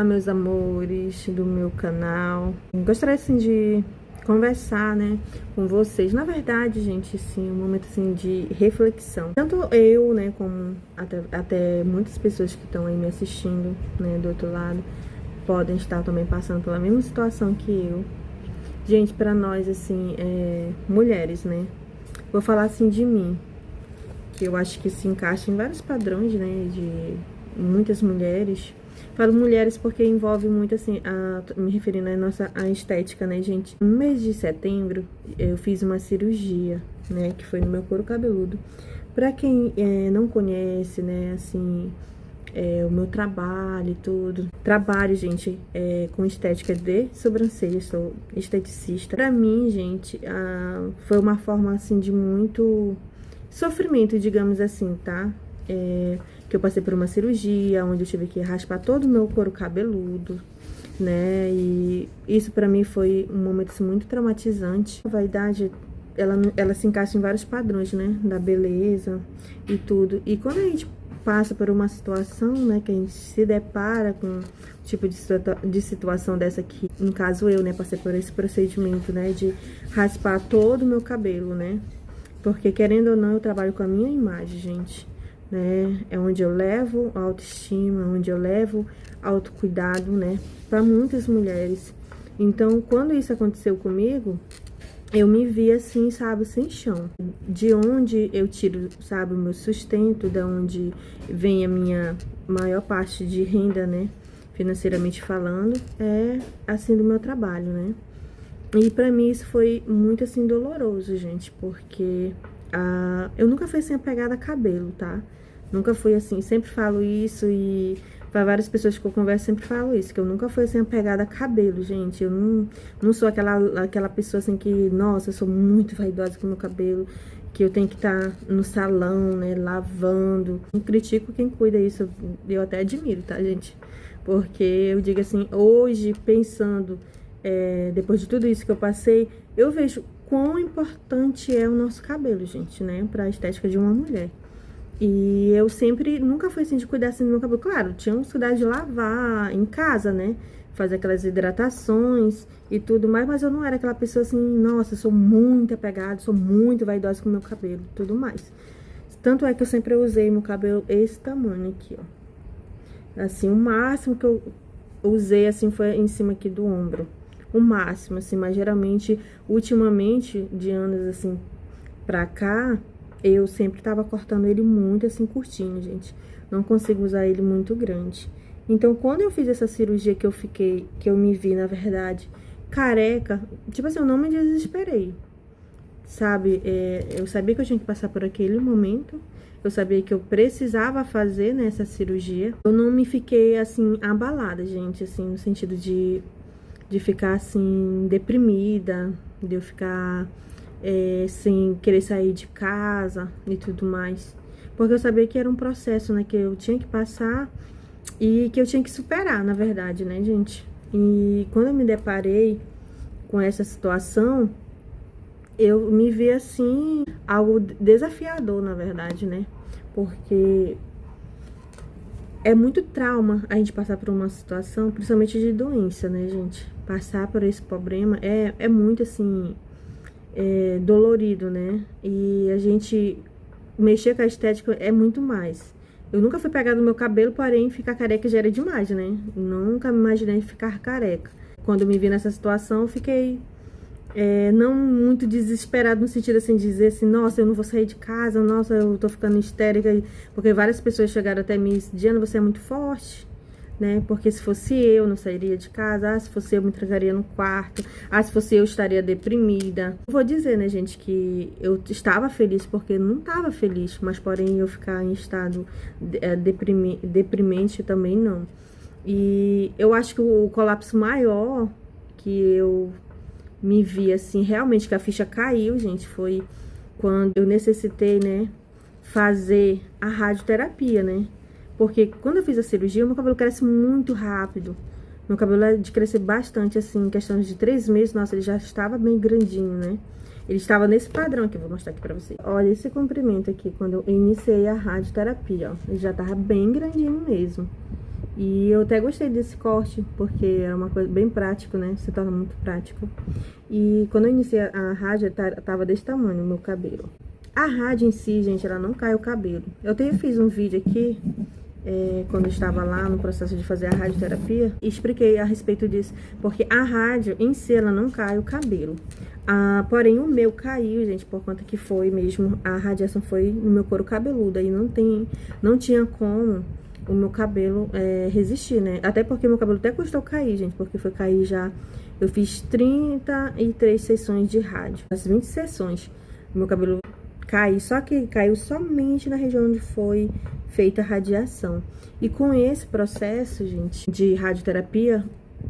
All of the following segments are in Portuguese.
meus amores do meu canal. Gostaria assim de conversar, né, com vocês. Na verdade, gente, sim, um momento assim de reflexão. Tanto eu, né, como até muitas pessoas que estão aí me assistindo, né, do outro lado, podem estar também passando pela mesma situação que eu. Gente, pra nós, assim, mulheres, né, vou falar assim de mim, que eu acho que se encaixa em vários padrões, né, de muitas mulheres. Falo mulheres porque envolve muito, assim, me referindo à estética, né, gente? No mês de setembro, eu fiz uma cirurgia, né, que foi no meu couro cabeludo. Pra quem não conhece, né, assim, o meu trabalho e tudo. Trabalho, gente, com estética de sobrancelha, sou esteticista. Pra mim, gente, foi uma forma, assim, de muito sofrimento, digamos assim, tá? Que eu passei por uma cirurgia, onde eu tive que raspar todo o meu couro cabeludo, né? E isso pra mim foi um momento assim, muito traumatizante. A vaidade, ela se encaixa em vários padrões, né? Da beleza e tudo. E quando a gente passa por uma situação, né? Que a gente se depara com um tipo de situação dessa aqui. No caso eu, né? Passei por esse procedimento, né? De raspar todo o meu cabelo, né? Porque, querendo ou não, eu trabalho com a minha imagem, gente, né? É onde eu levo a autoestima, onde eu levo autocuidado, né? Para muitas mulheres. Então, quando isso aconteceu comigo, eu me vi assim, sabe, sem chão. De onde eu tiro, sabe, o meu sustento, da onde vem a minha maior parte de renda, né? Financeiramente falando, assim, do meu trabalho, né? E pra mim isso foi muito, assim, doloroso, gente, porque eu nunca fui, assim, apegada a cabelo, tá? Nunca fui, assim, sempre falo isso e pra várias pessoas que eu converso sempre falo isso, que eu nunca fui, assim, apegada a cabelo, gente. Eu não sou aquela pessoa, assim, que, nossa, eu sou muito vaidosa com o meu cabelo, que eu tenho que estar no salão, né, lavando. Não critico quem cuida isso, eu até admiro, tá, gente? Porque eu digo assim, hoje, pensando... depois de tudo isso que eu passei, eu vejo quão importante é o nosso cabelo, gente, né? Pra estética de uma mulher. E eu sempre, nunca fui assim de cuidar assim do meu cabelo. Claro, tinha uns cuidados de lavar em casa, né? Fazer aquelas hidratações e tudo mais, mas eu não era aquela pessoa assim, nossa, eu sou muito apegada, sou muito vaidosa com o meu cabelo e tudo mais. Tanto é que eu sempre usei meu cabelo esse tamanho aqui, ó. Assim, o máximo que eu usei, assim, foi em cima aqui do ombro. O máximo, assim, mas geralmente, ultimamente, de anos, assim, pra cá, eu sempre tava cortando ele muito, assim, curtinho, gente. Não consigo usar ele muito grande. Então, quando eu fiz essa cirurgia que eu me vi, na verdade, careca, tipo assim, eu não me desesperei, sabe? Eu sabia que eu tinha que passar por aquele momento, eu sabia que eu precisava fazer, né, essa cirurgia. Eu não me fiquei, assim, abalada, gente, assim, no sentido de ficar, assim, deprimida, de eu ficar sem querer sair de casa e tudo mais. Porque eu sabia que era um processo, né, que eu tinha que passar e que eu tinha que superar, na verdade, né, gente? E quando eu me deparei com essa situação, eu me vi, assim, algo desafiador, na verdade, né? Porque é muito trauma a gente passar por uma situação, principalmente de doença, né, gente? Passar por esse problema é muito, assim, dolorido, né? E a gente mexer com a estética é muito mais. Eu nunca fui pegar no meu cabelo, porém ficar careca já era demais, né? Nunca me imaginei ficar careca. Quando eu me vi nessa situação, eu fiquei não muito desesperado no sentido assim de dizer assim, nossa, eu não vou sair de casa, nossa, eu tô ficando histérica, porque várias pessoas chegaram até mim e disseram, Diana, você é muito forte, né? Porque se fosse eu, não sairia de casa, se fosse eu, me trancaria no quarto, se fosse eu, estaria deprimida. Eu vou dizer, né, gente, que eu estava feliz porque não estava feliz, mas porém eu ficar em estado deprimente também não. E eu acho que o colapso maior que eu me vi, assim, realmente que a ficha caiu, gente, foi quando eu necessitei, né, fazer a radioterapia, né? Porque quando eu fiz a cirurgia, meu cabelo cresce muito rápido. Meu cabelo é de crescer bastante, assim, em questão de 3 meses, nossa, ele já estava bem grandinho, né? Ele estava nesse padrão aqui, eu vou mostrar aqui pra vocês. Olha esse comprimento aqui, quando eu iniciei a radioterapia, ó. Ele já tava bem grandinho mesmo. E eu até gostei desse corte, porque é uma coisa bem prático, né? Se torna muito prático. E quando eu iniciei a rádio, tava desse tamanho o meu cabelo. A rádio em si, gente, ela não cai o cabelo. Eu fiz um vídeo aqui, quando eu estava lá no processo de fazer a radioterapia, e expliquei a respeito disso. Porque a rádio em si, ela não cai o cabelo. Porém, o meu caiu, gente, por conta que foi mesmo, a radiação foi no meu couro cabeludo. Aí não tinha como o meu cabelo resistir, né? Até porque meu cabelo até custou cair, gente, porque foi cair já. Eu fiz 33 sessões de rádio, as 20 sessões. Meu cabelo caiu, só que caiu somente na região onde foi feita a radiação. E com esse processo, gente, de radioterapia,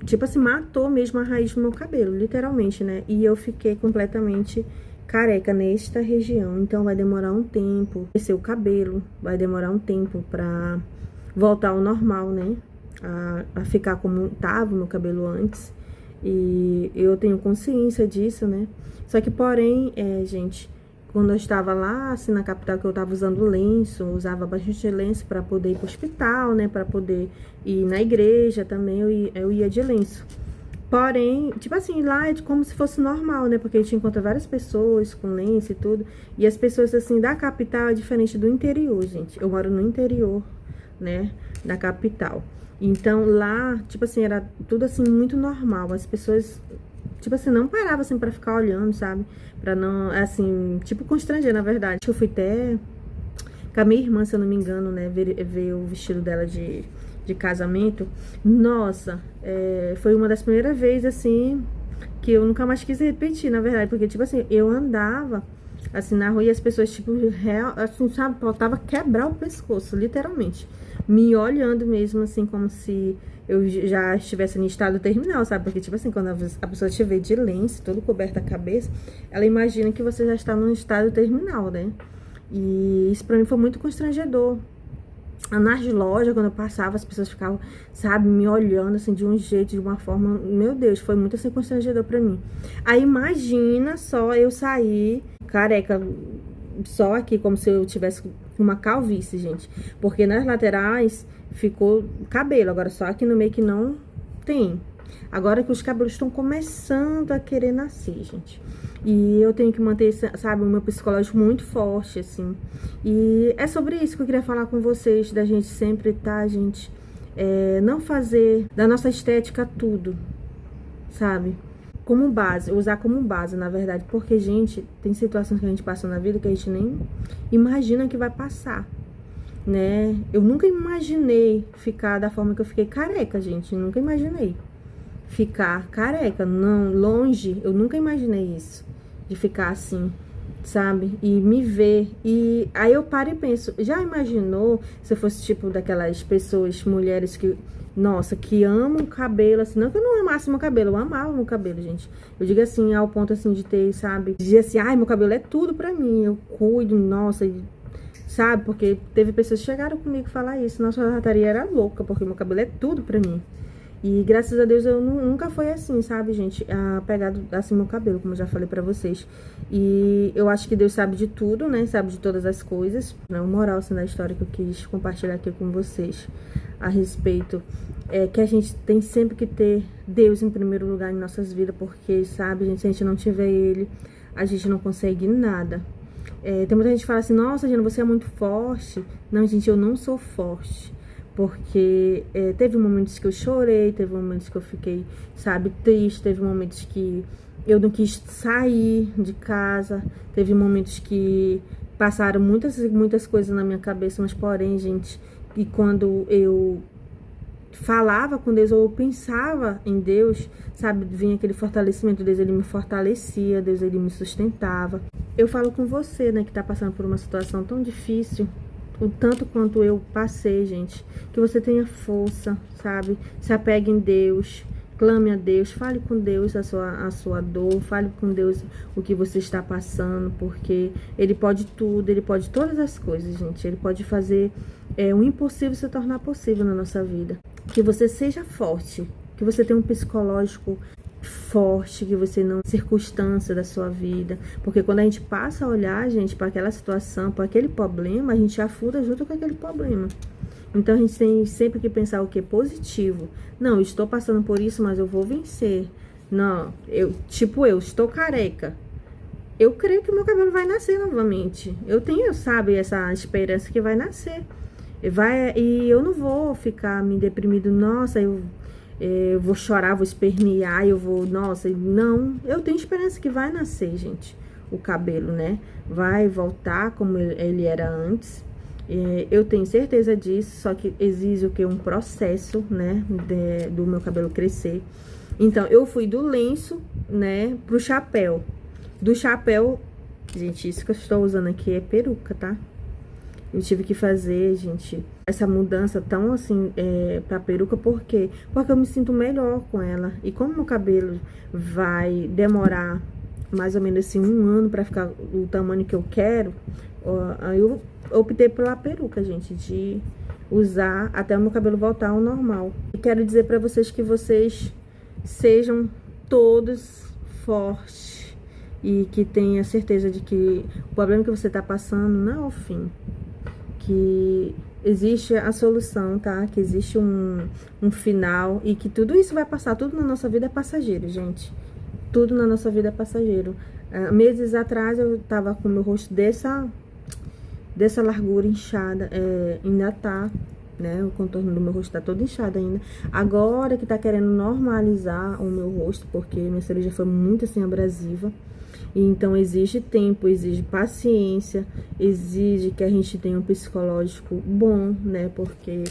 tipo assim, matou mesmo a raiz do meu cabelo, literalmente, né? E eu fiquei completamente careca nesta região. Então vai demorar um tempo crescer o cabelo, vai demorar um tempo pra voltar ao normal, né? A ficar como tava o meu cabelo antes. E eu tenho consciência disso, né? Só que, porém, gente, quando eu estava lá, assim, na capital, que eu tava usando lenço, usava bastante lenço para poder ir pro hospital, né? Para poder ir na igreja também, eu ia de lenço. Porém, tipo assim, lá é como se fosse normal, né? Porque a gente encontra várias pessoas com lenço e tudo. E as pessoas, assim, da capital é diferente do interior, gente. Eu moro no interior, né, da capital. Então, lá, tipo assim, era tudo, assim, muito normal. As pessoas, tipo assim, não paravam, assim, pra ficar olhando, sabe? Pra não, assim, tipo, constranger, na verdade. Eu fui até com a minha irmã, se eu não me engano, né, ver o vestido dela de casamento. Nossa, foi uma das primeiras vezes, assim, que eu nunca mais quis repetir, na verdade. Porque, tipo assim, eu andava assim, na rua, e as pessoas, tipo, real, assim, sabe, faltava quebrar o pescoço, literalmente. Me olhando mesmo, assim, como se eu já estivesse em estado terminal, sabe? Porque, tipo assim, quando a pessoa te vê de lenço, todo coberto a cabeça, ela imagina que você já está num estado terminal, né? E isso pra mim foi muito constrangedor. Nas lojas, quando eu passava, as pessoas ficavam, sabe, me olhando, assim, de um jeito, de uma forma... Meu Deus, foi muito, assim, constrangedor pra mim. Aí, imagina só eu sair careca, só aqui, como se eu tivesse uma calvície, gente. Porque nas laterais ficou cabelo, agora só aqui no meio que não tem. Agora que os cabelos estão começando a querer nascer, gente. E eu tenho que manter, sabe, o meu psicológico muito forte, assim. E é sobre isso que eu queria falar com vocês, da gente sempre, tá, gente? Não fazer da nossa estética tudo, sabe? Como base, usar como base, na verdade. Porque, gente, tem situações que a gente passa na vida que a gente nem imagina que vai passar, né? Eu nunca imaginei ficar da forma que eu fiquei careca, gente. Nunca imaginei ficar careca, não, longe, eu nunca imaginei isso, de ficar assim, sabe, e me ver, e aí eu paro e penso, já imaginou se eu fosse tipo daquelas pessoas, mulheres que, nossa, que amam cabelo, assim, não que eu não amasse meu cabelo, eu amava meu cabelo, gente, eu digo assim, ao ponto assim de ter, sabe, de dizer assim, ai, meu cabelo é tudo pra mim, eu cuido, nossa, sabe, porque teve pessoas que chegaram comigo falar isso, nossa, a rataria era louca, porque meu cabelo é tudo pra mim. E graças a Deus eu nunca foi assim, sabe, gente, apegado assim meu cabelo, como eu já falei pra vocês. E eu acho que Deus sabe de tudo, né, sabe de todas as coisas. Não, moral assim da história que eu quis compartilhar aqui com vocês a respeito, que a gente tem sempre que ter Deus em primeiro lugar em nossas vidas, porque, sabe, gente, se a gente não tiver Ele, a gente não consegue nada. Tem muita gente que fala assim, nossa, Gina, você é muito forte. Não, gente, eu não sou forte. Porque teve momentos que eu chorei, teve momentos que eu fiquei, sabe, triste, teve momentos que eu não quis sair de casa, teve momentos que passaram muitas coisas na minha cabeça, mas porém, gente, e quando eu falava com Deus, ou eu pensava em Deus, sabe, vinha aquele fortalecimento, Deus, ele me fortalecia, Deus, ele me sustentava. Eu falo com você, né, que tá passando por uma situação tão difícil, o tanto quanto eu passei, gente, que você tenha força, sabe? Se apegue em Deus, clame a Deus, fale com Deus a sua dor, fale com Deus o que você está passando, porque Ele pode tudo, Ele pode todas as coisas, gente. Ele pode fazer o impossível se tornar possível na nossa vida. Que você seja forte, que você tenha um psicológico forte, que você não circunstância da sua vida, porque quando a gente passa a olhar, gente, para aquela situação, para aquele problema, a gente afunda junto com aquele problema. Então a gente tem sempre que pensar o que é positivo. Não, eu estou passando por isso, mas eu vou vencer. Não, eu estou careca. Eu creio que o meu cabelo vai nascer novamente. Eu tenho, sabe, essa esperança que vai nascer. E eu não vou ficar me deprimindo, nossa, eu vou chorar, vou espernear, eu vou, nossa, não. Eu tenho esperança que vai nascer, gente, o cabelo, né? Vai voltar como ele era antes. Eu tenho certeza disso, só que exige o que? Um processo, né, do meu cabelo crescer. Então, eu fui do lenço, né, pro chapéu. Do chapéu, gente, isso que eu estou usando aqui é peruca, tá? Eu tive que fazer, gente, essa mudança tão assim, pra peruca, por quê? Porque eu me sinto melhor com ela. E como meu cabelo vai demorar mais ou menos assim 1 ano pra ficar o tamanho que eu quero, eu optei pela peruca, gente, de usar até o meu cabelo voltar ao normal. E quero dizer pra vocês que vocês sejam todos fortes e que tenha certeza de que o problema que você tá passando não é o fim. Que existe a solução, tá? Que existe um final e que tudo isso vai passar. Tudo na nossa vida é passageiro, gente. Tudo na nossa vida é passageiro. Meses atrás eu tava com o meu rosto dessa largura inchada. Ainda tá, né? O contorno do meu rosto tá todo inchado ainda. Agora que tá querendo normalizar o meu rosto, porque minha cirurgia foi muito assim abrasiva. Então, exige tempo, exige paciência, exige que a gente tenha um psicológico bom, né? Porque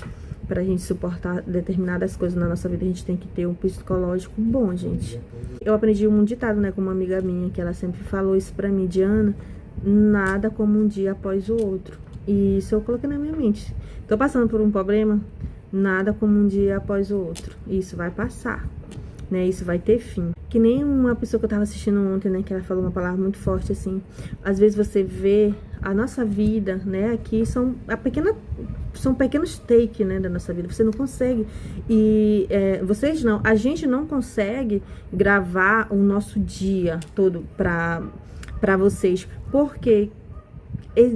pra gente suportar determinadas coisas na nossa vida, a gente tem que ter um psicológico bom, gente. Eu aprendi um ditado, né, com uma amiga minha, que ela sempre falou isso pra mim, Diana, nada como um dia após o outro. E isso eu coloquei na minha mente. Tô passando por um problema, nada como um dia após o outro. Isso vai passar, né? Isso vai ter fim. Que nem uma pessoa que eu tava assistindo ontem, né? Que ela falou uma palavra muito forte, assim. Às vezes você vê a nossa vida, né? Aqui são pequenos takes, né? Da nossa vida. Você não consegue. E vocês não. A gente não consegue gravar o nosso dia todo pra vocês. Porque,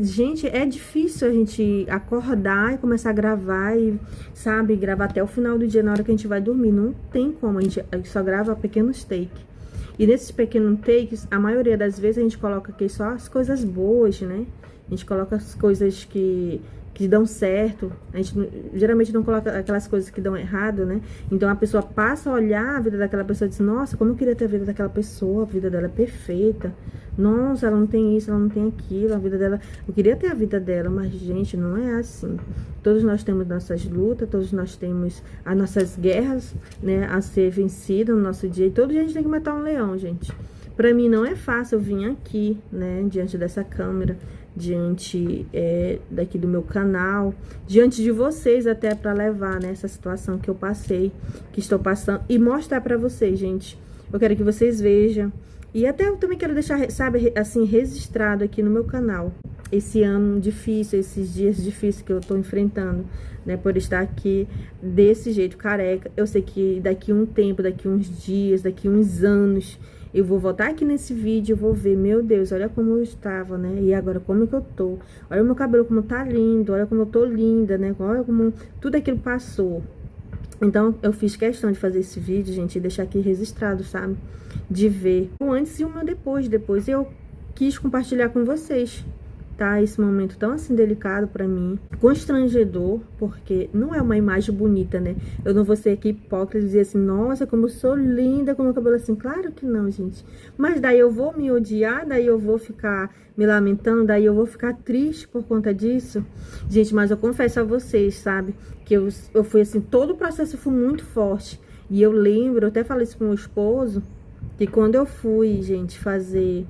gente, é difícil a gente acordar e começar a gravar e, sabe, gravar até o final do dia, na hora que a gente vai dormir. Não tem como, a gente só grava pequenos takes. E nesses pequenos takes, a maioria das vezes a gente coloca aqui só as coisas boas, né? A gente coloca as coisas que dão certo. A gente geralmente não coloca aquelas coisas que dão errado, né? Então a pessoa passa a olhar a vida daquela pessoa e diz, nossa, como eu queria ter a vida daquela pessoa, a vida dela é perfeita. Nossa, ela não tem isso, ela não tem aquilo, a vida dela... Eu queria ter a vida dela, mas, gente, não é assim. Todos nós temos nossas lutas, todos nós temos as nossas guerras, né, a ser vencidas no nosso dia. E todo dia a gente tem que matar um leão, gente. Pra mim não é fácil eu vir aqui, né, diante dessa câmera, diante daqui do meu canal, diante de vocês até pra levar, né, essa situação que eu passei, que estou passando, e mostrar pra vocês, gente. Eu quero que vocês vejam. E até eu também quero deixar, sabe, assim, registrado aqui no meu canal, esse ano difícil, esses dias difíceis que eu tô enfrentando, né, por estar aqui desse jeito, careca. Eu sei que daqui um tempo, daqui uns dias, daqui uns anos, eu vou voltar aqui nesse vídeo, eu vou ver, meu Deus, olha como eu estava, né, e agora como que eu tô. Olha o meu cabelo como tá lindo, olha como eu tô linda, né, olha como tudo aquilo passou. Então, eu fiz questão de fazer esse vídeo, gente, e deixar aqui registrado, sabe? De ver o antes e o meu depois. Depois eu quis compartilhar com vocês, tá? Esse momento tão, assim, delicado pra mim. Constrangedor, porque não é uma imagem bonita, né? Eu não vou ser aqui hipócrita e dizer assim, nossa, como eu sou linda com meu cabelo assim. Claro que não, gente. Mas daí eu vou me odiar, daí eu vou ficar me lamentando, daí eu vou ficar triste por conta disso. Gente, mas eu confesso a vocês, sabe? Que eu fui assim, todo o processo foi muito forte. E eu lembro, eu até falei isso pro meu esposo, que quando eu fui, gente, fazer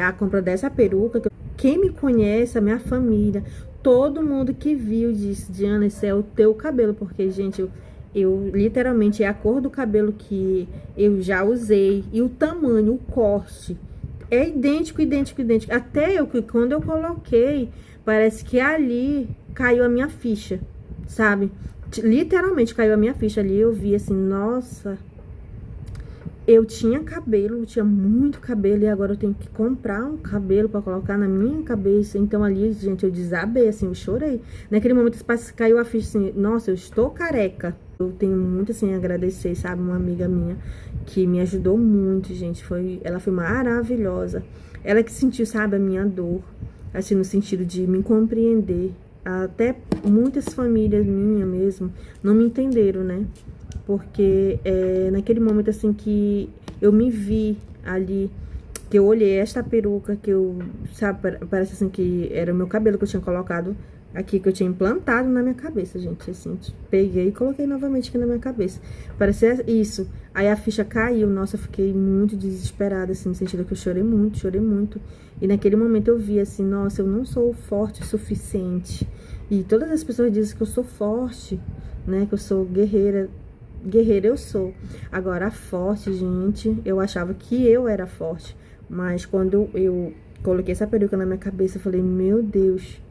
a compra dessa peruca, quem me conhece, a minha família, todo mundo que viu disse, Diana, esse é o teu cabelo, porque, gente, eu literalmente, é a cor do cabelo que eu já usei, e o tamanho, o corte, é idêntico, idêntico, idêntico. Até quando eu coloquei, parece que ali caiu a minha ficha, sabe? Literalmente caiu a minha ficha ali, eu vi assim, nossa, eu tinha cabelo, tinha muito cabelo, e agora eu tenho que comprar um cabelo pra colocar na minha cabeça. Então ali, gente, eu desabei, assim, eu chorei. Naquele momento, caiu a ficha, assim, nossa, eu estou careca. Eu tenho muito, assim, a agradecer, sabe, uma amiga minha que me ajudou muito, gente. Ela foi maravilhosa. Ela que sentiu, sabe, a minha dor, assim, no sentido de me compreender. Até muitas famílias minhas mesmo não me entenderam, né? Porque naquele momento, assim, que eu me vi ali, que eu olhei esta peruca, que eu, sabe, parece assim que era o meu cabelo que eu tinha colocado aqui, que eu tinha implantado na minha cabeça, gente, assim, peguei e coloquei novamente aqui na minha cabeça. Parecia isso. Aí a ficha caiu, nossa, eu fiquei muito desesperada, assim, no sentido que eu chorei muito, chorei muito. E naquele momento eu vi, assim, nossa, eu não sou forte o suficiente. E todas as pessoas dizem que eu sou forte, né, que eu sou guerreira. Guerreira eu sou. Agora, forte, gente, eu achava que eu era forte. Mas quando eu coloquei essa peruca na minha cabeça, eu falei, meu Deus,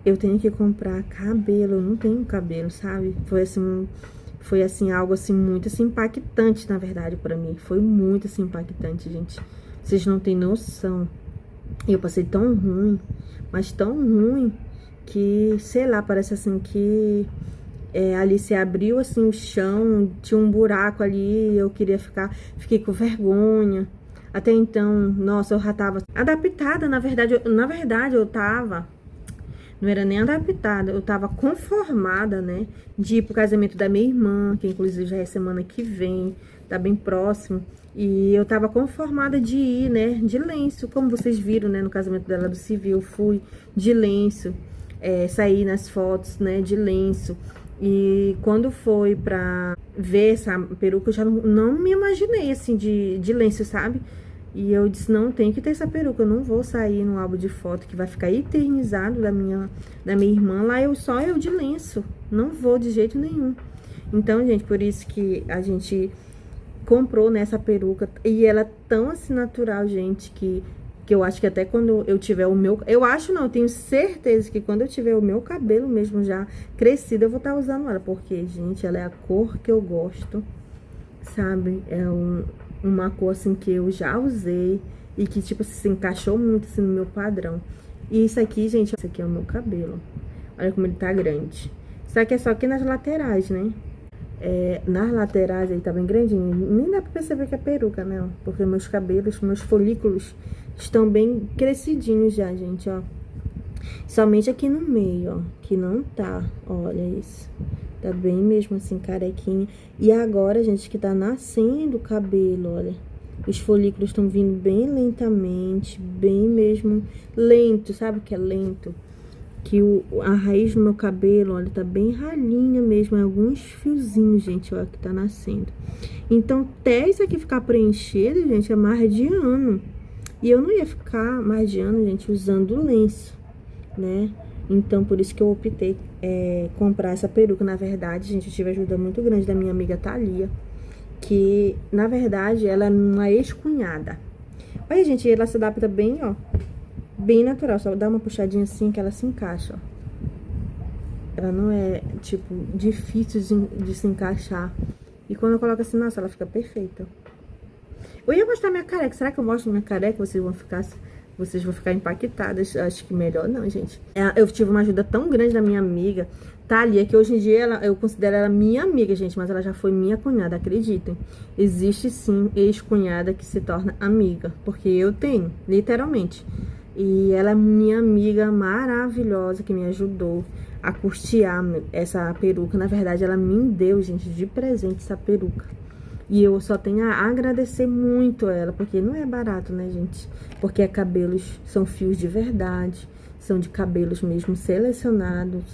eu tenho que comprar cabelo, eu não tenho cabelo, sabe? Foi assim, algo assim, muito assim, impactante, na verdade, pra mim. Foi muito assim, impactante, gente. Vocês não têm noção. Eu passei tão ruim, mas tão ruim, que, sei lá, parece assim que... ali se abriu assim o chão, tinha um buraco ali, eu fiquei com vergonha. Até então, nossa, eu já tava adaptada, na verdade eu tava, não era nem adaptada, eu tava conformada, né, de ir pro casamento da minha irmã, que inclusive já é semana que vem, tá bem próximo, e eu tava conformada de ir, né, de lenço, como vocês viram, né, no casamento dela do civil, eu fui de lenço, saí nas fotos, né, de lenço. E quando foi pra ver essa peruca, eu já não me imaginei, assim, de lenço, sabe? E eu disse, não, tem que ter essa peruca, eu não vou sair no álbum de foto que vai ficar eternizado da minha irmã, lá só eu de lenço, não vou de jeito nenhum. Então, gente, por isso que a gente comprou nessa peruca, e ela é tão, assim, natural, gente, que eu acho que até quando eu tiver o meu... Eu acho não, eu tenho certeza que quando eu tiver o meu cabelo mesmo já crescido, eu vou estar usando ela. Porque, gente, ela é a cor que eu gosto, sabe? É uma cor, assim, que eu já usei e que, tipo, se encaixou muito, assim, no meu padrão. E isso aqui, gente, esse aqui é o meu cabelo. Olha como ele tá grande. Isso aqui é só aqui nas laterais, né? Nas laterais aí tá bem grandinho. Nem dá pra perceber que é peruca, né? Porque meus cabelos, meus folículos estão bem crescidinhos já, gente, ó. Somente aqui no meio, ó, que não tá, olha isso. Tá bem mesmo assim, carequinha. E agora, gente, que tá nascendo o cabelo, olha. Os folículos estão vindo bem lentamente, bem mesmo lento, sabe o que é lento? Que a raiz do meu cabelo, olha, tá bem ralinha mesmo, é alguns fiozinhos, gente, ó, que tá nascendo. Então, até isso aqui ficar preenchido, gente, é mais de ano. E eu não ia ficar mais de ano, gente, usando lenço, né? Então, por isso que eu optei comprar essa peruca. Na verdade, gente, eu tive ajuda muito grande da minha amiga Thalia, que, na verdade, ela é uma ex-cunhada. Olha, gente, ela se adapta bem, ó, bem natural. Só dá uma puxadinha assim que ela se encaixa, ó. Ela não é, tipo, difícil de se encaixar. E quando eu coloco assim, nossa, ela fica perfeita. Eu ia mostrar minha careca. Será que eu mostro minha careca? Vocês vão ficar impactadas. Acho que melhor não, gente. Eu tive uma ajuda tão grande da minha amiga Thalia, que hoje em dia eu considero ela minha amiga, gente. Mas ela já foi minha cunhada, acreditem. Existe sim ex-cunhada que se torna amiga. Porque eu tenho, literalmente. E ela é minha amiga maravilhosa, que me ajudou a custear essa peruca. Na verdade, ela me deu, gente, de presente essa peruca. E eu só tenho a agradecer muito a ela, porque não é barato, né, gente? Porque são fios de verdade, são de cabelos mesmo selecionados,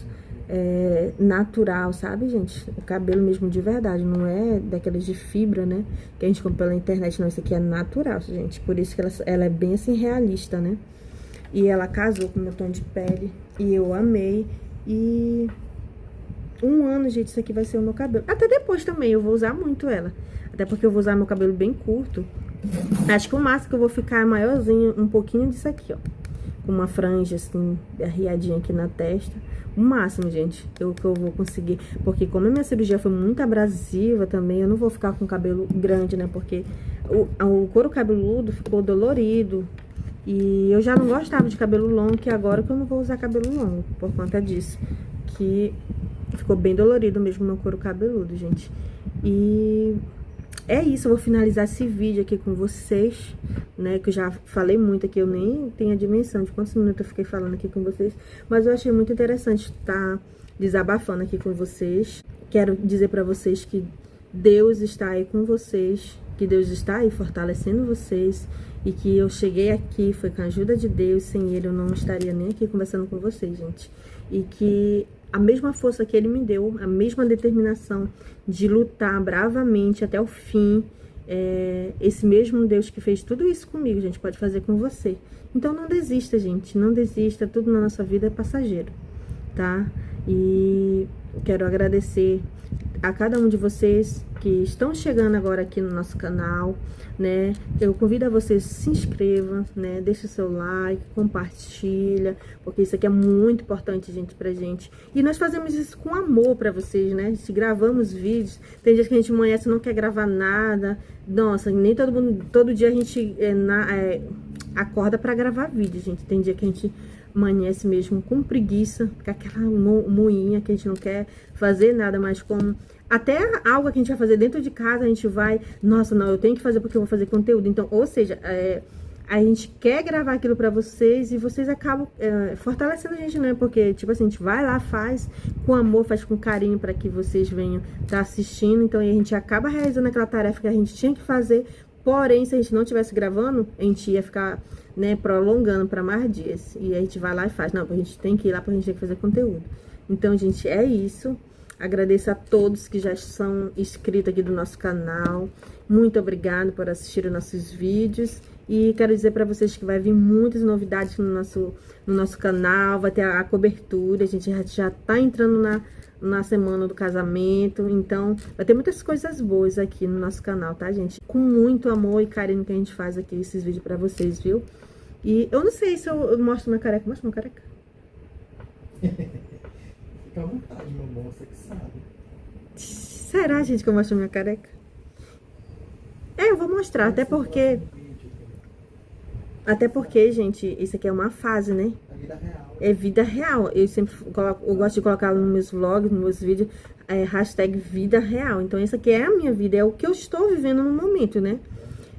natural, sabe, gente? O cabelo mesmo de verdade, não é daquelas de fibra, né? Que a gente compra pela internet, não. Isso aqui é natural, gente. Por isso que ela é bem, assim, realista, né? E ela casou com o meu tom de pele, e eu amei. E 1 ano, gente, isso aqui vai ser o meu cabelo. Até depois também, eu vou usar muito ela. Até porque eu vou usar meu cabelo bem curto. Acho que o máximo que eu vou ficar é maiorzinho, um pouquinho disso aqui, ó. uma franja, assim, arriadinha aqui na testa. O máximo, gente, que eu vou conseguir. Porque como a minha cirurgia foi muito abrasiva também, eu não vou ficar com cabelo grande, né? Porque o couro cabeludo ficou dolorido. E eu já não gostava de cabelo longo, que agora que eu não vou usar cabelo longo, por conta disso. Que ficou bem dolorido mesmo meu couro cabeludo, gente. E é isso, eu vou finalizar esse vídeo aqui com vocês, né? Que eu já falei muito aqui, eu nem tenho a dimensão de quantos minutos eu fiquei falando aqui com vocês. Mas eu achei muito interessante estar desabafando aqui com vocês. Quero dizer pra vocês que Deus está aí com vocês, que Deus está aí fortalecendo vocês. E que eu cheguei aqui, foi com a ajuda de Deus, sem Ele eu não estaria nem aqui conversando com vocês, gente. E que a mesma força que Ele me deu, a mesma determinação de lutar bravamente até o fim, esse mesmo Deus que fez tudo isso comigo, gente, pode fazer com você. Então não desista, gente, não desista, tudo na nossa vida é passageiro, tá? E quero agradecer a cada um de vocês que estão chegando agora aqui no nosso canal, né? Eu convido a vocês, se inscrevam, né? Deixa o seu like, compartilha, porque isso aqui é muito importante, gente, pra gente. E nós fazemos isso com amor pra vocês, né? A gente gravamos vídeos, tem dias que a gente amanhece e não quer gravar nada. Nossa, nem todo dia a gente acorda pra gravar vídeo, gente. Tem dia que a gente amanhece mesmo com preguiça, com aquela moinha que a gente não quer fazer nada mais, como até algo que a gente vai fazer dentro de casa, a gente vai, nossa, não, eu tenho que fazer porque eu vou fazer conteúdo. Então, ou seja, a gente quer gravar aquilo pra vocês e vocês acabam fortalecendo a gente, né? Porque, tipo assim, a gente vai lá, faz com amor, faz com carinho pra que vocês venham estar assistindo. Então, aí a gente acaba realizando aquela tarefa que a gente tinha que fazer. Porém, se a gente não estivesse gravando, a gente ia ficar, né, prolongando para mais dias. E a gente vai lá e faz. Não, a gente tem que ir lá porque a gente tem que fazer conteúdo. Então, gente, é isso. Agradeço a todos que já são inscritos aqui do nosso canal. Muito obrigada por assistir os nossos vídeos. E quero dizer para vocês que vai vir muitas novidades no nosso canal. Vai ter a cobertura. A gente já tá entrando na semana do casamento, então vai ter muitas coisas boas aqui no nosso canal, tá, gente? Com muito amor e carinho que a gente faz aqui esses vídeos pra vocês, viu? E eu não sei se eu mostro minha careca. Mostra minha careca? Fica à vontade, meu bom, você que sabe. Será, gente, que eu mostro minha careca? Eu vou mostrar, até porque, gente, isso aqui é uma fase, né? É vida real. É vida real. Eu sempre eu gosto de colocar nos meus vlogs, nos meus vídeos, hashtag vida real. Então, essa aqui é a minha vida, é o que eu estou vivendo no momento, né?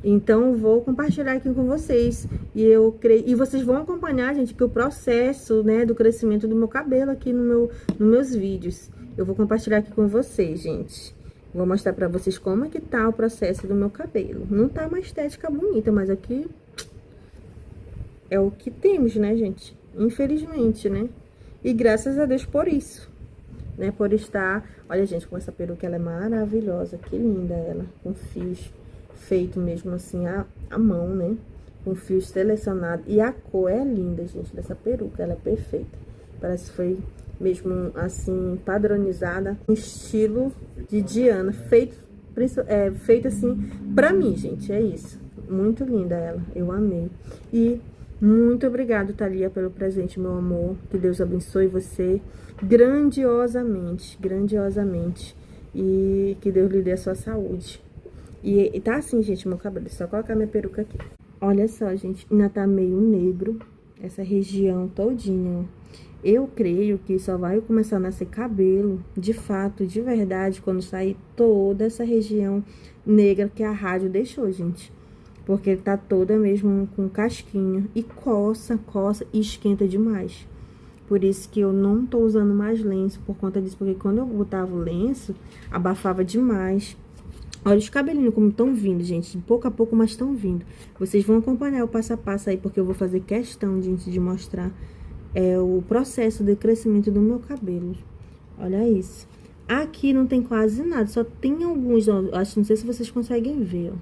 Então, eu vou compartilhar aqui com vocês. E vocês vão acompanhar, gente, que o processo, né, do crescimento do meu cabelo aqui nos meus vídeos. Eu vou compartilhar aqui com vocês, gente. Vou mostrar pra vocês como é que tá o processo do meu cabelo. Não tá uma estética bonita, mas aqui é o que temos, né, gente? Infelizmente, né? E graças a Deus por isso, né? Por estar... Olha, gente, com essa peruca, ela é maravilhosa. Que linda ela. Com fios feito mesmo assim à mão, né? Com fios selecionados. E a cor é linda, gente, dessa peruca. Ela é perfeita. Parece que foi mesmo assim, padronizada. Um estilo de Diana. Feito assim pra mim, gente. É isso. Muito linda ela. Eu amei. E... muito obrigado, Thalia, pelo presente, meu amor. Que Deus abençoe você grandiosamente, grandiosamente. E que Deus lhe dê a sua saúde. E tá assim, gente, meu cabelo. Só colocar minha peruca aqui. Olha só, gente, ainda tá meio negro. Essa região todinha. Eu creio que só vai começar a nascer cabelo, de fato, de verdade, quando sair toda essa região negra que a rádio deixou, gente. Porque ele tá toda mesmo com casquinho. E coça e esquenta demais. Por isso que eu não tô usando mais lenço por conta disso. Porque quando eu botava o lenço, abafava demais. Olha os cabelinhos como estão vindo, gente. De pouco a pouco, mas estão vindo. Vocês vão acompanhar o passo a passo aí, porque eu vou fazer questão, gente, de mostrar o processo de crescimento do meu cabelo. Olha isso. Aqui não tem quase nada, só tem alguns, ó, não sei se vocês conseguem ver, ó.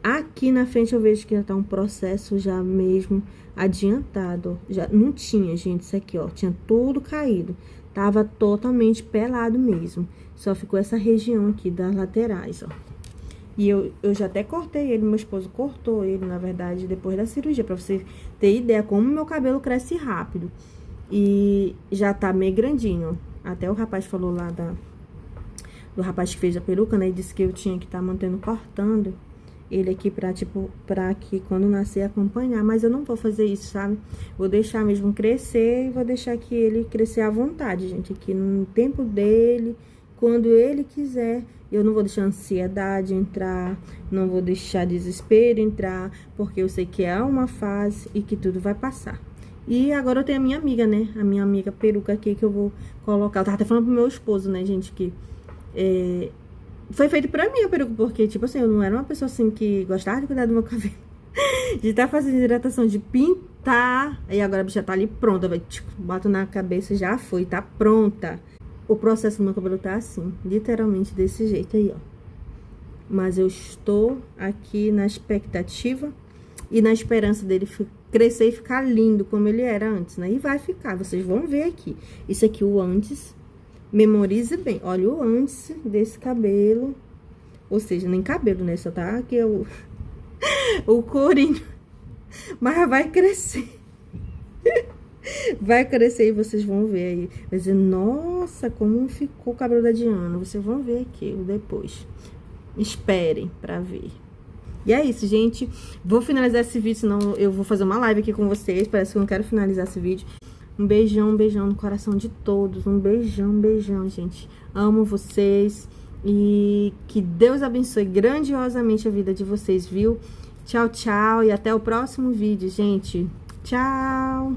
Aqui na frente eu vejo que já tá um processo já mesmo adiantado, ó. Já não tinha, gente, isso aqui, ó, tinha tudo caído. Tava totalmente pelado mesmo. Só ficou essa região aqui das laterais, ó. E eu já até cortei ele, meu esposo cortou ele, na verdade, depois da cirurgia, pra você ter ideia como meu cabelo cresce rápido. E já tá meio grandinho. Até o rapaz falou lá do rapaz que fez a peruca, né? E disse que eu tinha que estar mantendo cortando ele aqui pra, tipo, pra que quando nascer acompanhar. Mas eu não vou fazer isso, sabe? Vou deixar mesmo crescer e vou deixar que ele crescer à vontade, gente. Aqui no tempo dele, quando ele quiser. Eu não vou deixar ansiedade entrar, não vou deixar desespero entrar, porque eu sei que é uma fase e que tudo vai passar. E agora eu tenho a minha amiga, né? A minha amiga peruca aqui que eu vou colocar. Eu tava até falando pro meu esposo, né, gente, que foi feito pra mim a peruca, porque, tipo assim, eu não era uma pessoa assim que gostava de cuidar do meu cabelo. De estar fazendo hidratação, de pintar. E agora a bicha tá ali pronta, vai, tipo, boto na cabeça, já foi, tá pronta. O processo do meu cabelo tá assim, literalmente desse jeito aí, ó. Mas eu estou aqui na expectativa e na esperança dele crescer e ficar lindo como ele era antes, né? E vai ficar, vocês vão ver aqui. Isso aqui, o antes, memorize bem. Olha o antes desse cabelo, ou seja, nem cabelo, né? Só tá aqui o corinho, mas vai crescer. Vai crescer e vocês vão ver aí. Vai dizer, nossa, como ficou o cabelo da Diana. Vocês vão ver aqui o depois. Esperem pra ver. E é isso, gente. Vou finalizar esse vídeo, senão eu vou fazer uma live aqui com vocês. Parece que eu não quero finalizar esse vídeo. Um beijão no coração de todos. Um beijão, gente. Amo vocês. E que Deus abençoe grandiosamente a vida de vocês, viu? Tchau, tchau. E até o próximo vídeo, gente. Tchau!